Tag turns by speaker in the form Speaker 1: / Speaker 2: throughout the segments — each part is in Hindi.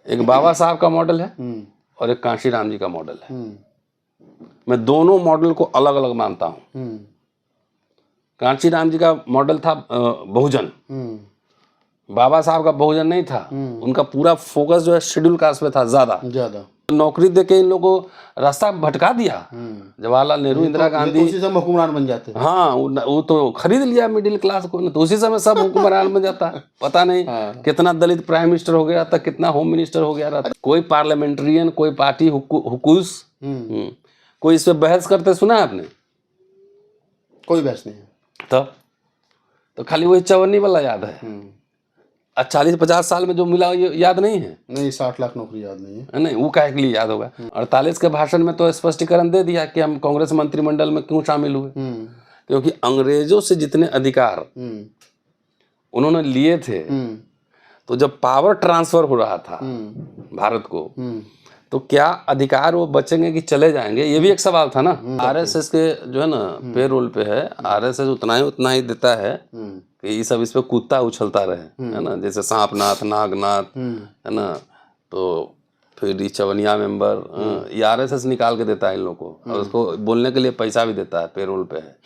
Speaker 1: एक बाबा साहब का मॉडल है और एक कांशीराम जी का मॉडल है। मैं दोनों मॉडल को अलग अलग मानता हूँ। कांशीराम जी का मॉडल था बहुजन, बाबा साहब का बहुजन नहीं था। उनका पूरा फोकस जो है शेड्यूल कास्ट पे था ज्यादा। नौकरी देके इन लोगों को रास्ता भटका दिया। जवाहरलाल नेहरू, इंदिरा गांधी,
Speaker 2: उसी समय हुक्मरान बन जाते हैं।
Speaker 1: हाँ, वो तो खरीद लिया मिडिल क्लास को, तो उसी समय सब हुक्मरान बन जाता है। पता नहीं कितना दलित प्राइम मिनिस्टर हो गया था, कितना होम मिनिस्टर हो गया था। कोई पार्लियामेंट्रियन, कोई पार्टी हुकूस, कोई इस पे बहस करते सुना आपने?
Speaker 2: कोई बहस नहीं है।
Speaker 1: तो खाली वही 54 वाला याद है। 40-50 साल में जो मिला ये याद नहीं है।
Speaker 2: नहीं, 60 लाख नौकरी याद नहीं है।
Speaker 1: नहीं, वो काहे के लिए याद होगा? 48 के भाषण में तो स्पष्टीकरण दे दिया कि हम कांग्रेस मंत्रिमंडल में क्यों शामिल हुए। क्योंकि अंग्रेजों से जितने अधिकार उन्होंने लिए थे, तो जब पावर ट्रांसफर हो रहा था भारत को, तो क्या अधिकार वो बचेंगे कि चले जाएंगे, ये भी एक सवाल था ना। आरएसएस के जो है ना पे रोल पे है, आरएसएस उतना ही देता है कि ये सब इस पे कूदता उछलता रहे, है ना, जैसे सांपनाथ, नागनाथ, है ना। तो फिर ये चवनिया मेंबर, ये आरएसएस निकाल के देता है इन लोगों को, और उसको बोलने के लिए पैसा भी देता है, पे रोल पे है।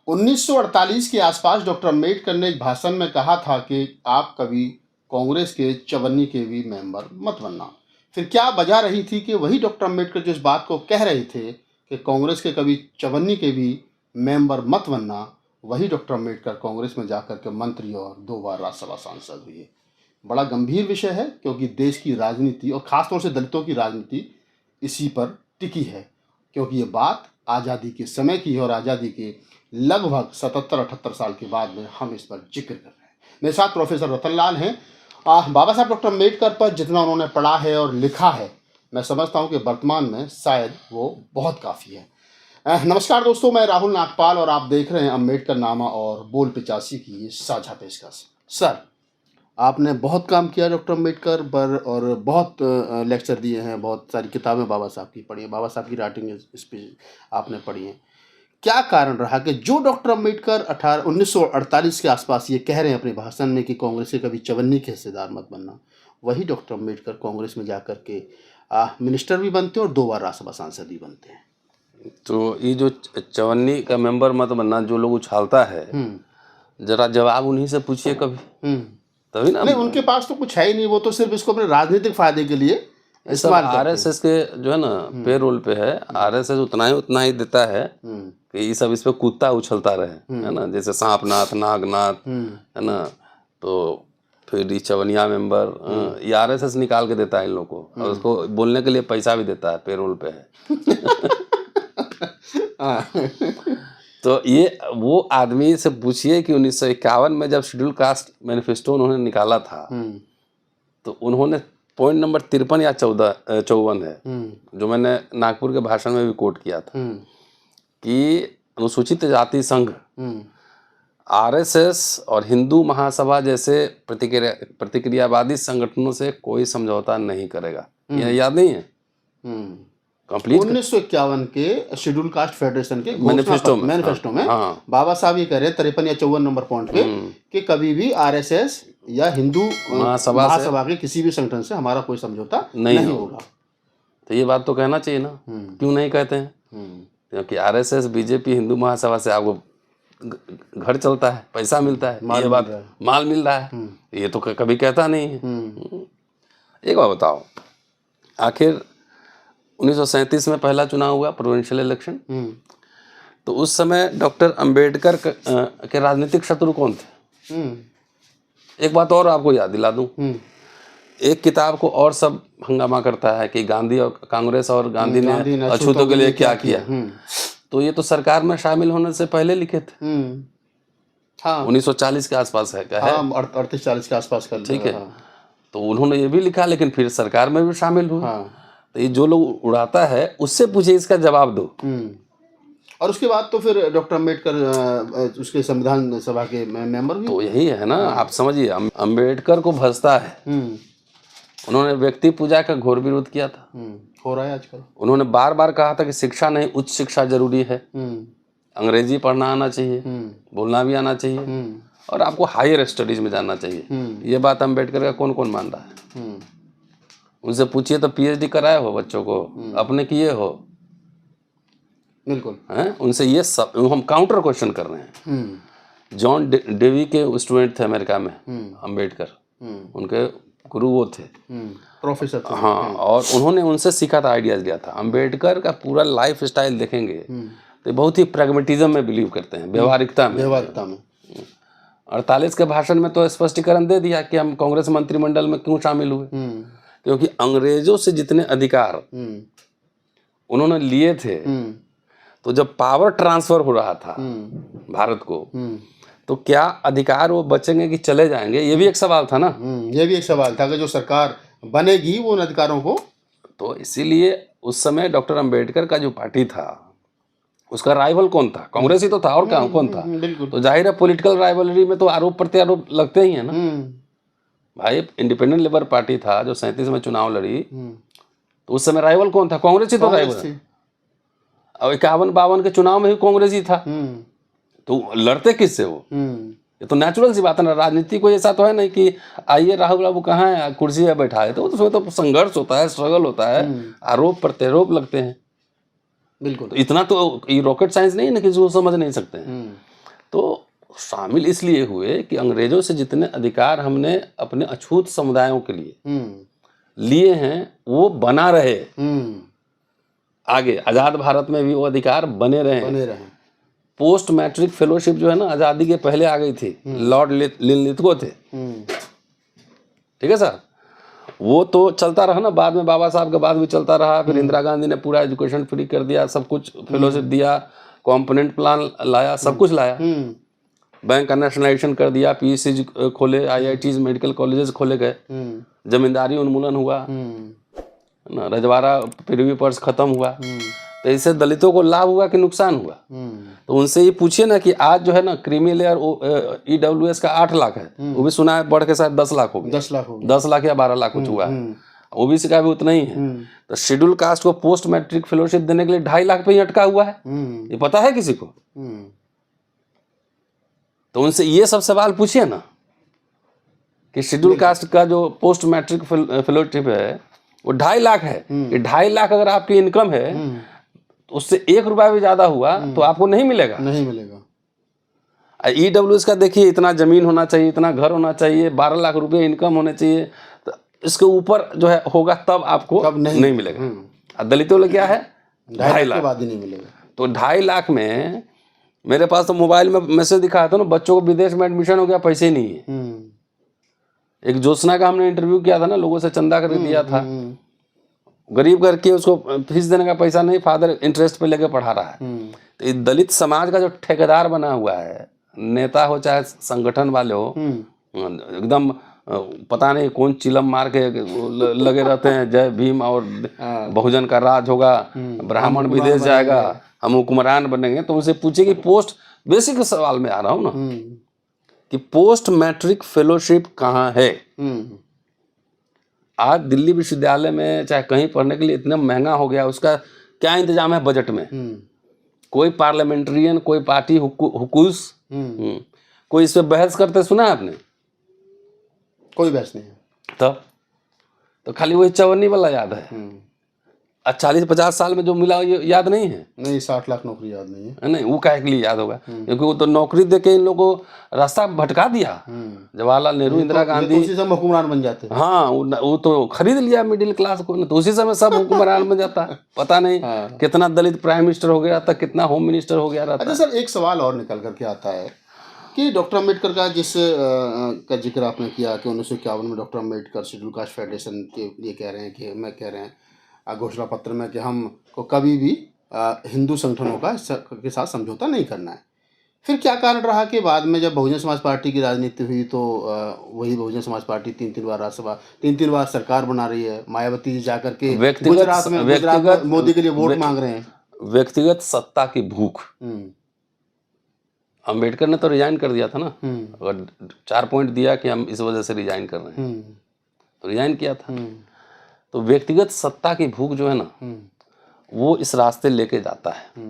Speaker 2: उन्नीस 1948 के आसपास डॉक्टर अम्बेडकर ने एक भाषण में कहा था कि आप कभी कांग्रेस के चवन्नी के भी मेंबर मत बनना। फिर क्या वजह रही थी कि वही डॉक्टर अम्बेडकर जो इस बात को कह रहे थे कि कांग्रेस के कभी चवन्नी के भी मेंबर मत बनना, वही डॉक्टर अम्बेडकर कांग्रेस में जाकर के मंत्री और 2 बार राज्यसभा सांसद हुए। बड़ा गंभीर विषय है, क्योंकि देश की राजनीति और खासतौर से दलितों की राजनीति इसी पर टिकी है। क्योंकि ये बात आज़ादी के समय की है और आज़ादी के लगभग 77-78 साल के बाद में हम इस पर जिक्र कर रहे हैं। मेरे साथ प्रोफेसर रतनलाल हैं। बाबा साहब डॉक्टर अम्बेडकर पर जितना उन्होंने पढ़ा है और लिखा है, मैं समझता हूं कि वर्तमान में शायद वो बहुत काफ़ी है। नमस्कार दोस्तों, मैं राहुल नागपाल और आप देख रहे हैं अम्बेडकर नामा और बोल 85 की ये साझा पेशकश। सर, आपने बहुत काम किया डॉक्टर अम्बेडकर पर और बहुत लेक्चर दिए हैं, बहुत सारी किताबें बाबा साहब की पढ़ी हैं, बाबा साहब की राइटिंग स्पीच आपने पढ़ी हैं। क्या कारण रहा कि जो डॉक्टर अम्बेडकर 1948 के आसपास ये कह रहे हैं अपने भाषण में कि कांग्रेस के कभी चवन्नी के हिस्सेदार मत बनना, वही डॉक्टर अम्बेडकर कांग्रेस में जाकर के मिनिस्टर भी बनते हैं और 2 बार राज्यसभा सांसद भी बनते हैं?
Speaker 1: तो ये जो चवन्नी का मेंबर मत बनना जो लोग उछालता है, जरा जवाब उन्हीं से पूछिए कभी, तभी ना।
Speaker 2: नहीं, उनके पास तो कुछ है ही नहीं, वो तो सिर्फ इसको अपने राजनीतिक फायदे के लिए इस्तेमाल करते हैं।
Speaker 1: आरएसएस के जो है ना पे रोल पे है, आरएसएस उतना ही देता है कि ये सब इस पे कूदता उछलता रहे, है ना, जैसे सांपनाथ, नागनाथ, है ना। तो फिर ये चवनिया मेंबर, ये आरएसएस निकाल के देता है इन लोगों को, और उसको बोलने के लिए पैसा भी देता है, पे रोल पे है। तो ये वो आदमी से पूछिए कि 1951 में जब शेड्यूल कास्ट मैनिफेस्टो उन्होंने निकाला था, तो उन्होंने पॉइंट नंबर 53 या 54 है, जो मैंने नागपुर के भाषण में भी कोट किया था, कि अनुसूचित जाति संघ आरएसएस और हिंदू महासभा जैसे प्रतिक्रियावादी संगठनों से कोई समझौता नहीं करेगा। यह याद नहीं है? कंप्लीट
Speaker 2: 1951 के शेड्यूल कास्ट फेडरेशन के मैनिफेस्टो में बाबा साहब ये कह रहे हैं 53 या 54 नंबर पॉइंट पे कि कभी भी आरएसएस या हिंदू महासभा के किसी भी संगठन से हमारा कोई समझौता नहीं होगा।
Speaker 1: तो ये बात तो कहना चाहिए ना, क्यों नहीं कहते हैं? क्योंकि आरएसएस, बीजेपी, हिंदू महासभा से आपको घर चलता है, पैसा मिलता है, ये बात माल मिल रहा है, ये तो कभी कहता नहीं है। एक बात बताओ, आखिर 1937 में पहला चुनाव हुआ, प्रोविंशियल इलेक्शन, तो उस समय डॉक्टर अंबेडकर के राजनीतिक शत्रु कौन थे? एक बात और आपको याद दिला दूं, एक किताब को और सब हंगामा करता है कि गांधी और कांग्रेस और गांधी ने अछूतों के लिए क्या किया, तो ये तो सरकार में शामिल होने से पहले लिखे थे। हाँ, 1940 के आसपास है, क्या है?
Speaker 2: 38-40 के आसपास का,
Speaker 1: ठीक है। तो उन्होंने ये भी लिखा, लेकिन फिर सरकार में भी शामिल हुए। तो ये जो लोग उड़ाता है उससे पूछे, इसका जवाब दो।
Speaker 2: और उसके बाद तो फिर डॉक्टर अम्बेडकर उसके संविधान सभा के मेंबर भी।
Speaker 1: तो यही है ना, आप समझिए, अम्बेडकर को भजता है। उन्होंने व्यक्ति पूजा का घोर विरोध किया था,
Speaker 2: हो रहा है आजकल।
Speaker 1: उन्होंने बार बार कहा था कि शिक्षा नहीं, उच्च शिक्षा जरूरी है। अंग्रेजी पढ़ना आना चाहिए, बोलना भी आना चाहिए, और आपको हायर स्टडीज में जाना चाहिए। ये बात अम्बेडकर का कौन कौन मान रहा है? उनसे पूछिए तो पीएचडी कराए हो बच्चों को, अपने किए हो?
Speaker 2: बिल्कुल
Speaker 1: हैं? उनसे ये सब हम काउंटर क्वेश्चन कर रहे हैं। जॉन डेवी के स्टूडेंट थे अमेरिका में अम्बेडकर, उनके गुरु वो थे,
Speaker 2: प्रोफेसर थे।
Speaker 1: हाँ, और उन्होंने उनसे सीखा था, आइडियाज लिया था। अम्बेडकर का पूरा लाइफ स्टाइल देखेंगे तो बहुत ही प्रैग्मेटिज्म में बिलीव करते हैं, व्यवहारिकता में। 48 के भाषण में तो स्पष्टीकरण दे दिया कि हम कांग्रेस मंत्रिमंडल में क्यों शामिल हुए, क्योंकि अंग्रेजों से जितने अधिकार उन्होंने लिए थे, तो जब पावर ट्रांसफर हो रहा था भारत को, तो क्या अधिकार वो बचेंगे कि चले जाएंगे? ये भी एक सवाल था ना।
Speaker 2: ये भी एक सवाल था कि जो सरकार बनेगी वो उन अधिकारों को,
Speaker 1: तो इसीलिए उस समय डॉक्टर अंबेडकर का जो पार्टी था उसका राइवल कौन था? कांग्रेस ही तो था, और क्या कौन था? तो जाहिर है पॉलिटिकल राइवलरी में तो आरोप प्रत्यारोप लगते ही है ना भाई। इंडिपेंडेंट लेबर पार्टी था जो 37 में चुनाव लड़ी, तो उस समय राइवल कौन था? कांग्रेस ही तो राइवल। और 51-52 के चुनाव में भी कांग्रेस ही था। तो लड़ते किससे वो? ये तो नेचुरल सी बात है ना। राजनीति को ऐसा तो है नहीं कि आइए राहुल बाबू कहाँ है, कुर्सी पे बैठा है। तो उसमें तो संघर्ष होता है, स्ट्रगल होता है, आरोप प्रत्यारोप लगते हैं।
Speaker 2: बिल्कुल।
Speaker 1: तो इतना तो ये रॉकेट साइंस नहीं है ना कि वो समझ नहीं सकते हैं। तो शामिल इसलिए हुए कि अंग्रेजों से जितने अधिकार हमने अपने अछूत समुदायों के लिए लिए हैं वो बना रहे, आगे आजाद भारत में भी वो अधिकार बने रहे। पोस्ट मैट्रिक फेलोशिप जो है ना, आजादी के पहले आ गई थी, लॉर्ड लिनलिथगो थे, ठीक है सर। वो तो चलता रहा ना, बाद में बाबा साहब के बाद भी चलता रहा। फिर इंदिरा गांधी ने पूरा एजुकेशन फ्री कर दिया, सब कुछ फेलोशिप दिया, कॉम्पोनेंट प्लान लाया, सब कुछ लाया, बैंक का नेशनलाइजेशन कर दिया, पीएससी खोले, आईआईटीज, मेडिकल कॉलेजेस खोले गए, जमींदारी उन्मूलन हुआ ना, रजवाड़ा पृथ्वी पर्स खत्म हुआ। तो इससे दलितों को लाभ हुआ कि नुकसान हुआ? तो उनसे ये पूछिए ना कि आज जो है ना क्रीमी लेयर ईडब्ल्यूएस का 8 लाख है, वो भी सुना है बढ़ के शायद 10 लाख हो गया, 10 लाख या 12 लाख कुछ हुआ है। ओबीसी का भी उतना ही है। तो शेड्यूल कास्ट को पोस्ट मैट्रिक फेलोशिप देने के लिए 2.5 लाख पे ही अटका हुआ है। ये पता है किसी को? तो उनसे ये सब सवाल पूछिए ना कि शेड्यूल कास्ट का जो पोस्ट मैट्रिक फेलोशिप है वो 2.5 लाख है। ये 2.5 लाख अगर आपकी इनकम है तो उससे 1 रुपया भी ज्यादा हुआ तो आपको नहीं मिलेगा। ईडब्ल्यूएस का देखिए, इतना जमीन होना चाहिए, इतना घर होना चाहिए, 12 लाख रुपए इनकम होने चाहिए, तो इसके ऊपर जो है होगा तब आपको नहीं मिलेगा। दलितों में क्या है? 2.5 लाख बाद ही नहीं मिलेगा। तो 2.5 लाख में मेरे पास तो मोबाइल में मैसेज दिखाया था ना, बच्चों को विदेश में एडमिशन हो गया, पैसे ही नहीं है। एक ज्योत्सना का हमने इंटरव्यू किया था ना, लोगों से चंदा कर दिया था, गरीब करके उसको फीस देने का पैसा नहीं, फादर इंटरेस्ट पे लेके पढ़ा रहा है। तो दलित समाज का जो ठेकेदार बना हुआ है, नेता हो चाहे संगठन वाले हो, एकदम पता नहीं कौन चिलम मार के लगे रहते हैं, जय भीम और बहुजन का राज होगा, ब्राह्मण विदेश जाएगा, हम हुक्मरान बनेंगे। तो उनसे पूछे कि पोस्ट, बेसिक सवाल में आ रहा हूँ ना, कि पोस्ट मैट्रिक फेलोशिप कहाँ है? आज दिल्ली विश्वविद्यालय में चाहे कहीं पढ़ने के लिए इतना महंगा हो गया, उसका क्या इंतजाम है बजट में? कोई पार्लियामेंट्रियन, कोई पार्टी हुकूस, कोई इस पे बहस करते सुना है आपने? कोई बहस नहीं है। तो खाली वही चवन्नी वाला याद है। 40-50 साल में जो मिला ये याद नहीं है। नहीं, 60 लाख नौकरी याद नहीं है। नहीं, वो काहे के लिए याद होगा? क्योंकि वो तो नौकरी देके इन लोगों को रास्ता भटका दिया। जवाहरलाल नेहरू, इंदिरा गांधी, उसी समय हुक्मरान बन जाते हैं। हाँ, वो तो खरीद लिया मिडिल क्लास को, तो उसी समय सब हुक्मरान बन जाता है। पता नहीं कितना दलित प्राइम मिनिस्टर हो गया था, कितना होम मिनिस्टर हो गया रहता। अच्छा सर, एक सवाल और निकल करके आता है कि डॉक्टर अम्बेडकर का जिस का जिक्र आपने किया कि 1951 में doctor Ambedkar schedule caste federation के लिए कह रहे हैं कि मैं कह रहे हैं घोषणा पत्र में कि हमको कभी भी हिंदू संगठनों का के साथ समझौता नहीं करना है। फिर क्या कारण रहा कि बाद में जब बहुजन समाज पार्टी की राजनीति हुई तो वही बहुजन समाज पार्टी 3 बार राज्यसभा, 3 बार सरकार बना रही है। मायावती जी जाकर के गुजरात में मोदी के लिए वोट मांग रहे हैं। व्यक्तिगत सत्ता की भूख। अम्बेडकर ने तो रिजाइन कर दिया था ना, अगर 4 पॉइंट दिया कि हम इस वजह से रिजाइन कर रहे हैं, तो रिजाइन किया था। तो व्यक्तिगत सत्ता की भूख जो है ना, वो इस रास्ते लेके जाता है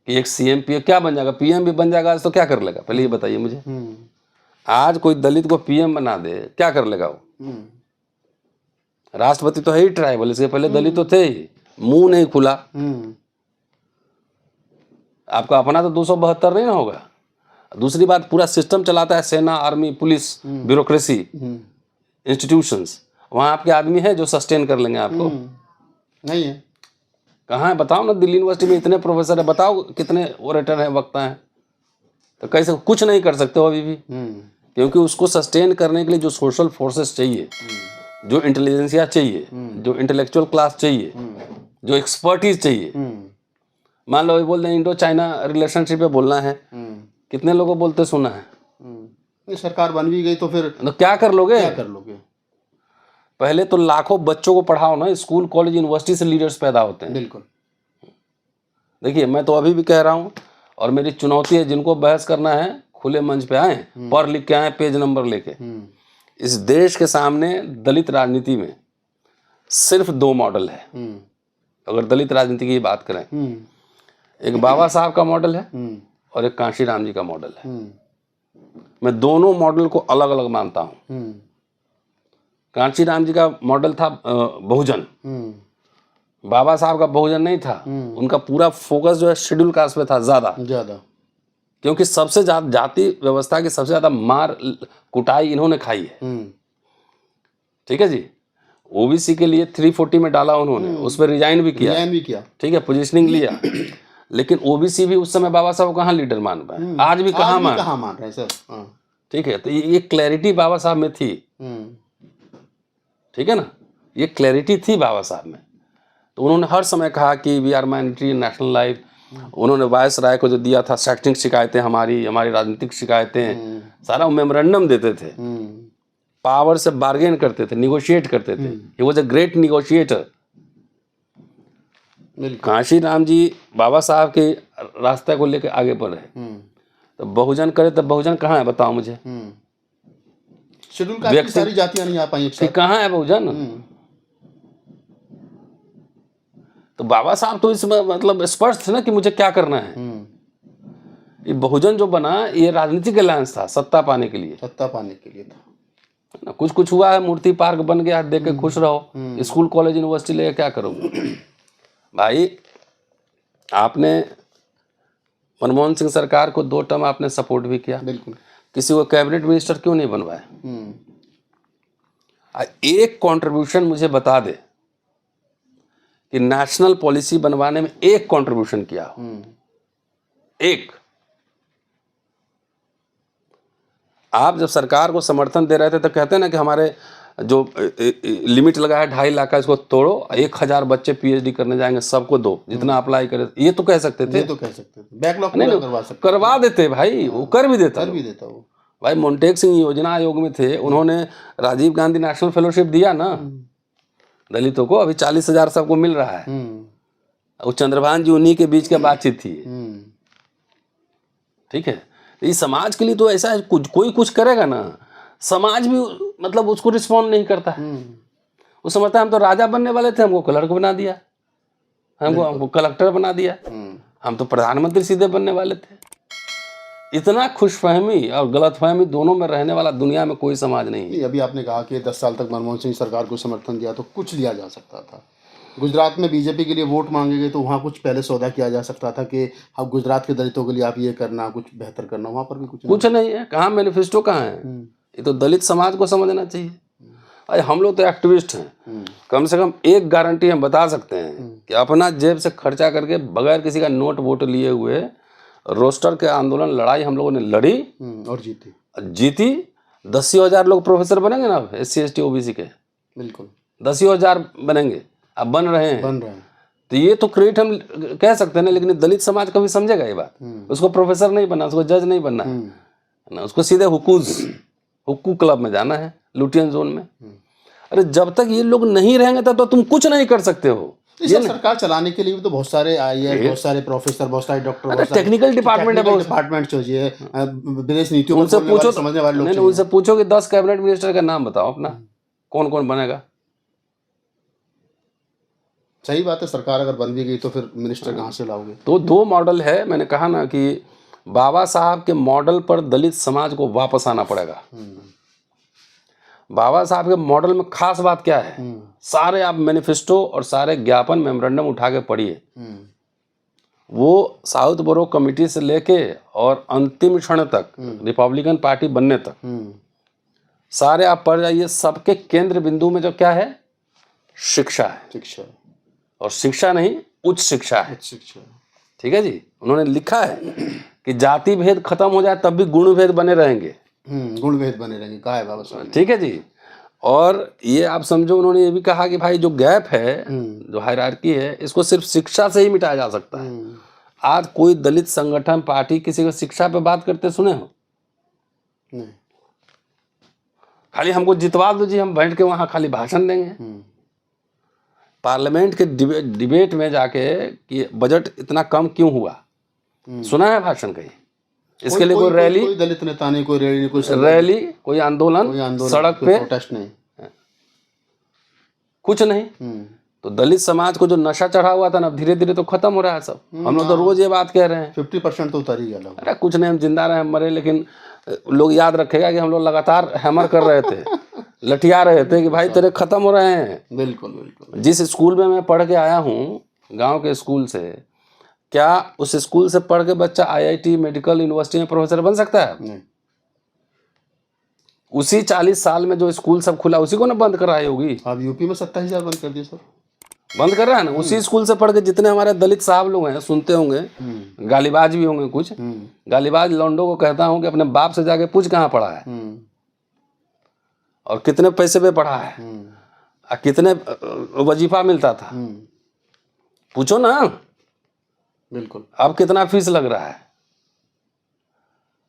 Speaker 1: कि एक सीएम पीएम क्या बन जाएगा, पीएम भी बन जाएगा आज तो क्या कर लेगा, पहले ये बताइए मुझे। आज कोई दलित को पीएम बना दे क्या कर लेगा वो? राष्ट्रपति तो है ही ट्राइबल, इसके पहले दलित तो थे ही, मुंह नहीं खुला। आपका अपना तो 272 नहीं ना होगा। दूसरी बात, पूरा सिस्टम चलाता है सेना, आर्मी, पुलिस, ब्यूरोक्रेसी, इंस्टीट्यूशंस, वहां आपके आदमी है जो सस्टेन कर लेंगे आपको?
Speaker 2: नहीं है।
Speaker 1: कहाँ है बताओ ना, दिल्ली यूनिवर्सिटी में इतने प्रोफेसर है, बताओ कितने ओरेटर हैं, वक्ता हैं, तो कैसे कुछ नहीं कर सकते हो अभी भी? क्योंकि उसको सस्टेन करने के लिए जो सोशल फोर्सेस चाहिए, जो इंटेलिजेंसिया चाहिए, जो इंटेलेक्चुअल क्लास चाहिए, जो एक्सपर्टीज चाहिए। मान लो बोल दें इंडो चाइना रिलेशनशिप पे बोलना है, कितने लोगों बोलते सुना है?
Speaker 2: ये सरकार बन भी गई तो फिर
Speaker 1: तो क्या कर लोगे?
Speaker 2: क्या कर लोगे?
Speaker 1: पहले तो लाखों बच्चों को पढ़ाओ ना, स्कूल कॉलेज यूनिवर्सिटी से लीडर्स पैदा होते हैं।
Speaker 2: बिल्कुल।
Speaker 1: देखिए मैं तो अभी भी कह रहा हूँ, और मेरी चुनौती है, जिनको बहस करना है खुले मंच पे आए, पढ़ लिख के आए, पेज नंबर लेके। इस देश के सामने दलित राजनीति में सिर्फ 2 मॉडल है। अगर दलित राजनीति की बात करें, एक बाबा साहब का मॉडल है और एक कांशीराम जी का मॉडल है। मैं दोनों मॉडल को अलग अलग मानता हूँ। कांशीराम जी का मॉडल था बहुजन, बाबा साहब का बहुजन नहीं था। उनका पूरा फोकस जो है शेड्यूल कास्ट पे था ज्यादा, क्योंकि सबसे ज्यादा जाति व्यवस्था की सबसे ज्यादा मार कुटाई इन्होंने खाई है। ठीक है जी। ओबीसी के लिए 340 में डाला उन्होंने, उस पर रिजाइन भी किया। ठीक है, पोजीशनिंग लिया। लेकिन ओबीसी भी उस समय बाबा साहब कहाँ लीडर मान पाए, आज भी कहाँ मान रहे सर। ठीक है, तो ये क्लैरिटी बाबा साहब में थी। ठीक है ना, ये क्लैरिटी थी बाबा साहब में। तो उन्होंने हर समय कहा कि we are minority in national life. उन्होंने वायस राय को जो दिया था, शैक्षणिक शिकायतें, हमारी राजनीतिक शिकायतें, सारा मेमोरेंडम देते थे, पावर से बार्गेन करते थे, निगोशिएट करते थे। He was a great negotiator. Kanshi Ram ji Baba Saheb के रास्ते को लेकर आगे बढ़े। तो बहुजन करे तो बहुजन कहाँ है बताओ मुझे?
Speaker 2: शेड्यूल कास्ट की सारी जातियां नहीं आ पाई,
Speaker 1: कहाँ है बहुजन? तो बाबा साहब तो इसमें मतलब स्पष्ट थे ना कि मुझे क्या करना है। ये बहुजन जो बना, ये राजनीतिक अलायंस था, सत्ता पाने के लिए था। कुछ हुआ है, मूर्ति पार्क बन गया, देख के खुश रहो। स्कूल कॉलेज यूनिवर्सिटी लेके क्या करोगे? भाई आपने मनमोहन सिंह सरकार को 2 टर्म आपने सपोर्ट भी किया,
Speaker 2: बिल्कुल।
Speaker 1: किसी को कैबिनेट मिनिस्टर क्यों नहीं बनवाया? एक कंट्रीब्यूशन मुझे बता दे कि नेशनल पॉलिसी बनवाने में एक कंट्रीब्यूशन किया हो। एक। आप जब सरकार को समर्थन दे रहे थे तो कहते हैं ना कि हमारे जो लिमिट लगा है 2.5 लाख का, इसको तोड़ो, 1000 बच्चे पीएचडी करने जाएंगे, सबको दो, जितना अप्लाई करे। ये तो कह सकते थे,
Speaker 2: बैकलॉग
Speaker 1: करवा देते भाई, वो कर भी देता वो। भाई मोन्टेक सिंह योजना आयोग में थे, उन्होंने राजीव गांधी नेशनल फेलोशिप दिया ना दलितों को, अभी 40,000 सबको मिल रहा है। और चंद्रभान जी उन्हीं के बीच की बातचीत थी। ठीक है, इस समाज के लिए तो ऐसा है, कोई कुछ करेगा ना, समाज भी मतलब उसको रिस्पॉन्ड नहीं करता है। वो समझता है हम तो राजा बनने वाले थे, हमको क्लर्क बना दिया, हमको कलेक्टर बना दिया, हम तो प्रधानमंत्री सीधे बनने वाले थे। इतना खुशफहमी और गलतफहमी दोनों में रहने वाला दुनिया में कोई समाज नहीं है।
Speaker 2: अभी आपने कहा कि 10 साल तक मनमोहन सिंह सरकार को समर्थन दिया तो कुछ लिया जा सकता था। गुजरात में बीजेपी के लिए वोट मांगे गए तो वहाँ कुछ पहले सौदा किया जा सकता था कि अब गुजरात के दलितों के लिए आप ये करना, कुछ बेहतर करना। वहाँ पर भी कुछ
Speaker 1: नहीं है। कहाँ मैनिफेस्टो कहाँ है? ये तो दलित समाज को समझना चाहिए। अरे हम लोग तो एक्टिविस्ट हैं, कम से कम एक गारंटी हम बता सकते हैं कि अपना जेब से खर्चा करके बगैर किसी का नोट वोट लिए हुए रोस्टर के आंदोलन लड़ाई हम लोगों ने लड़ी
Speaker 2: और
Speaker 1: जीती। 10,000 लोग प्रोफेसर बनेंगे ना SC ST OBC के,
Speaker 2: बिल्कुल
Speaker 1: 10,000 बनेंगे, अब बन रहे हैं। तो ये तो क्रेडिट हम कह सकते हैं ना, लेकिन दलित समाज कभी समझेगा ये बात? उसको प्रोफेसर नहीं बनना, उसको जज नहीं बनना है ना, उसको सीधे हुक्कू क्लब में जाना है, लुटियन जोन में। अरे जब तक ये लोग नहीं रहेंगे तब तो तुम कुछ नहीं कर सकते हो।
Speaker 2: ये सरकार चलाने के लिए भी तो बहुत सारे IAS, बहुत सारे प्रोफेसर, बहुत सारे डॉक्टर,
Speaker 1: टेक्निकल डिपार्टमेंट है,
Speaker 2: डिपार्टमेंट चाहिए, विदेश नीतियों
Speaker 1: उनसे पूछो,
Speaker 2: समझने वाले लोग।
Speaker 1: उनसे पूछो कि 10 कैबिनेट मिनिस्टर का नाम बताओ अपना, कौन कौन बनेगा?
Speaker 2: सही बात है, सरकार अगर बन भी गई तो फिर मिनिस्टर कहाँ से लाओगे?
Speaker 1: तो 2 मॉडल है, मैंने कहा ना कि बाबा साहब के मॉडल पर दलित समाज को वापस आना पड़ेगा। बाबा साहब के मॉडल में खास बात क्या है, सारे आप मैनिफेस्टो और सारे ज्ञापन मेमोरेंडम उठा के पढ़िए, वो साउथ बोरो कमेटी से लेके और अंतिम क्षण तक रिपब्लिकन पार्टी बनने तक सारे आप पढ़ जाइए, सबके केंद्र बिंदु में जो क्या है, शिक्षा है।
Speaker 2: शिक्षा,
Speaker 1: और शिक्षा नहीं, उच्च शिक्षा है।
Speaker 2: शिक्षा,
Speaker 1: ठीक है जी। उन्होंने लिखा है कि जाति भेद खत्म हो जाए तब भी गुण भेद बने रहेंगे।
Speaker 2: गुण भेद बने रहेंगे, कहा है बाबा साहब।
Speaker 1: ठीक है जी। और ये आप समझो, उन्होंने ये भी कहा कि भाई जो गैप है, जो हायरार्की है, इसको सिर्फ शिक्षा से ही मिटाया जा सकता है। आज कोई दलित संगठन पार्टी किसी को शिक्षा पे बात करते सुने हो?
Speaker 2: नहीं।
Speaker 1: खाली हमको जितवा दो जी, हम बैठ के वहां खाली भाषण देंगे। पार्लियामेंट के डिबेट में जाके कि बजट इतना कम क्यों हुआ, सुना है भाषण कहीं? इसके लिए कोई रैली,
Speaker 2: कोई दलित नेता नहीं, कोई रैली,
Speaker 1: कोई आंदोलन, सड़क पे
Speaker 2: प्रोटेस्ट नहीं,
Speaker 1: कुछ नहीं। तो दलित समाज को जो नशा चढ़ा हुआ था ना, धीरे धीरे तो खत्म हो रहा है सब। हम लोग तो रोज ये बात कह रहे हैं,
Speaker 2: 50% तो उतर ही गया।
Speaker 1: अरे कुछ नहीं, हम जिंदा रहे, हम मरे, लेकिन लोग याद रखेगा कि हम लोग लगातार हैमर कर रहे थे, लठिया रहे थे कि भाई तेरे खत्म हो रहे हैं।
Speaker 2: बिल्कुल बिल्कुल।
Speaker 1: जिस स्कूल में मैं पढ़ के आया हूँ, गांव के स्कूल से, क्या उस स्कूल से पढ़ के बच्चा IIT मेडिकल यूनिवर्सिटी में प्रोफेसर बन सकता है?
Speaker 2: नहीं।
Speaker 1: उसी 40 साल में जो स्कूल सब खुला, उसी को ना बंद कराई होगी।
Speaker 2: अब यूपी में 27,000 बंद कर दिए सर,
Speaker 1: बंद कर रहा है ना। उसी स्कूल से पढ़ के जितने हमारे दलित साहब लोग हैं, सुनते होंगे, गालीबाज भी होंगे कुछ, गालीबाज लौंडो को कहता हूँ कि अपने बाप से जाके पूछ कहाँ पढ़ा है और कितने पैसे पे पढ़ा है और कितने वजीफा मिलता था, पूछो ना।
Speaker 2: बिल्कुल।
Speaker 1: अब कितना फीस लग रहा है?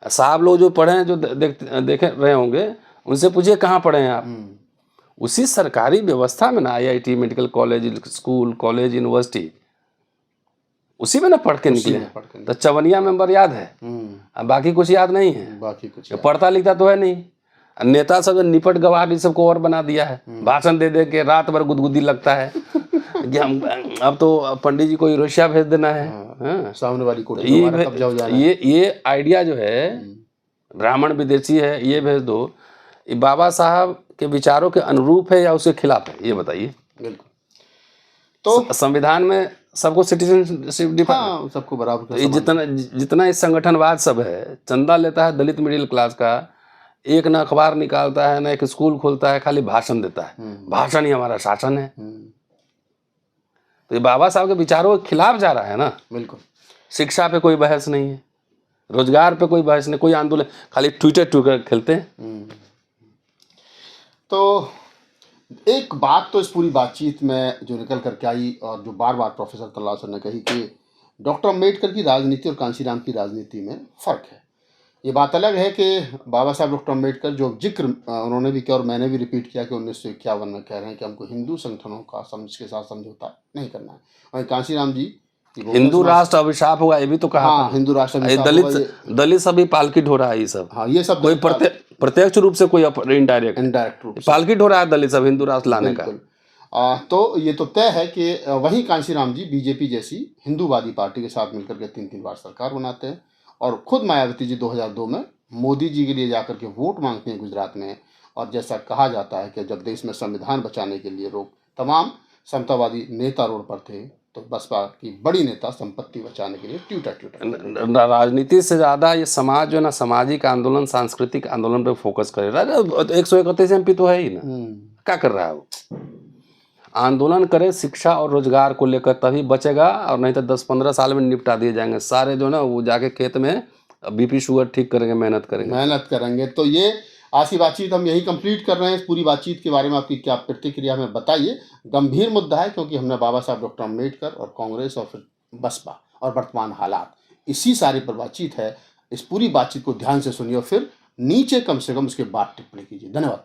Speaker 1: साहब लोग जो पढ़े हैं, जो देख रहे होंगे, उनसे पूछिए कहाँ पढ़े हैं आप। उसी सरकारी व्यवस्था में ना, IIT medical college, school, college, university, उसी में ना पढ़ के निकले। तो 54 मेंबर याद है, बाकी कुछ याद नहीं है।
Speaker 2: बाकी कुछ
Speaker 1: पढ़ता लिखता तो है नहीं। नेता सब निपट गवार इस सबको और बना दिया है, भाषण दे दे के रात भर गुदगुदी लगता है कि हम अब तो पंडित जी को यूरोशिया भेज देना है,
Speaker 2: सामने वाली कोठी हमारा कब्जा हो जाना है।
Speaker 1: ये आइडिया जो है, ब्राह्मण विदेशी है, ये भेज दो, ये बाबा साहब के विचारों के अनुरूप है या उसके खिलाफ है, ये बताइए।
Speaker 2: बिल्कुल। तो
Speaker 1: संविधान में सबको सिटीजनशिप
Speaker 2: सबको बराबर,
Speaker 1: जितना इस संगठनवाद सब है, चंदा लेता है दलित मिडिल क्लास का, एक ना अखबार निकालता है, ना एक स्कूल खोलता है, खाली भाषण देता है। भाषण ही हमारा शासन है। तो ये बाबा साहब के विचारों के खिलाफ जा रहा है ना।
Speaker 2: बिल्कुल।
Speaker 1: शिक्षा पे कोई बहस नहीं है, रोजगार पे कोई बहस नहीं, कोई आंदोलन, खाली ट्विटर खेलते हैं।
Speaker 2: तो एक बात तो इस पूरी बातचीत में जो निकल करके आई और जो बार बार प्रोफेसर तल्ला सर ने कही कि डॉक्टर अम्बेडकर की राजनीति और कांशीराम की राजनीति में फ़र्क है। ये बात अलग है कि बाबा साहब डॉक्टर अम्बेडकर जो जिक्र उन्होंने भी किया और मैंने भी रिपीट किया कि 1951 में कह रहे हैं कि हमको हिंदू संगठनों का के साथ समझौता नहीं करना है। वहीं कांशीराम जी
Speaker 1: हिंदू राष्ट्र अभिशाप होगा, ये भी तो कहा।
Speaker 2: हाँ, हिंदू राष्ट्र
Speaker 1: दलित सभी पालकी ढो रहा है, ये सब।
Speaker 2: हाँ, ये सब
Speaker 1: कोई प्रत्यक्ष रूप से, कोई इनडायरेक्ट रूप पालकी ढो रहा है दलित सब हिंदू राष्ट्र लाने का।
Speaker 2: तो ये तो तय है कि वहीं कांशीराम जी बीजेपी जैसी हिंदूवादी पार्टी के साथ मिलकर के 3-3 बार सरकार बनाते हैं और खुद मायावती जी 2002 में मोदी जी के लिए जाकर के वोट मांगते हैं गुजरात में। और जैसा कहा जाता है कि जब देश में संविधान बचाने के लिए लोग, तमाम समतावादी नेता रोड पर थे, तो बसपा की बड़ी नेता संपत्ति बचाने के लिए ट्यूटर
Speaker 1: राजनीति से ज्यादा ये समाज जो ना, सामाजिक आंदोलन, सांस्कृतिक आंदोलन पे फोकस करे। 131 MP तो है ही ना, क्या कर रहा है वो? आंदोलन करे शिक्षा और रोजगार को लेकर, तभी बचेगा, और नहीं तो 10-15 साल में निपटा दिए जाएंगे सारे। जो ना वो जाके खेत में BP शुगर ठीक करेंगे, मेहनत करेंगे।
Speaker 2: तो ये आज की बातचीत हम यही कंप्लीट कर रहे हैं। इस पूरी बातचीत के बारे में आपकी क्या प्रतिक्रिया हमें बताइए। गंभीर मुद्दा है, क्योंकि हमने बाबा साहब डॉक्टर अम्बेडकर और कांग्रेस और फिर बसपा और वर्तमान हालात, इसी सारी पर बातचीत है। इस पूरी बातचीत को ध्यान से सुनिए और फिर नीचे कम से कम उसके बाद टिप्पणी कीजिए। धन्यवाद।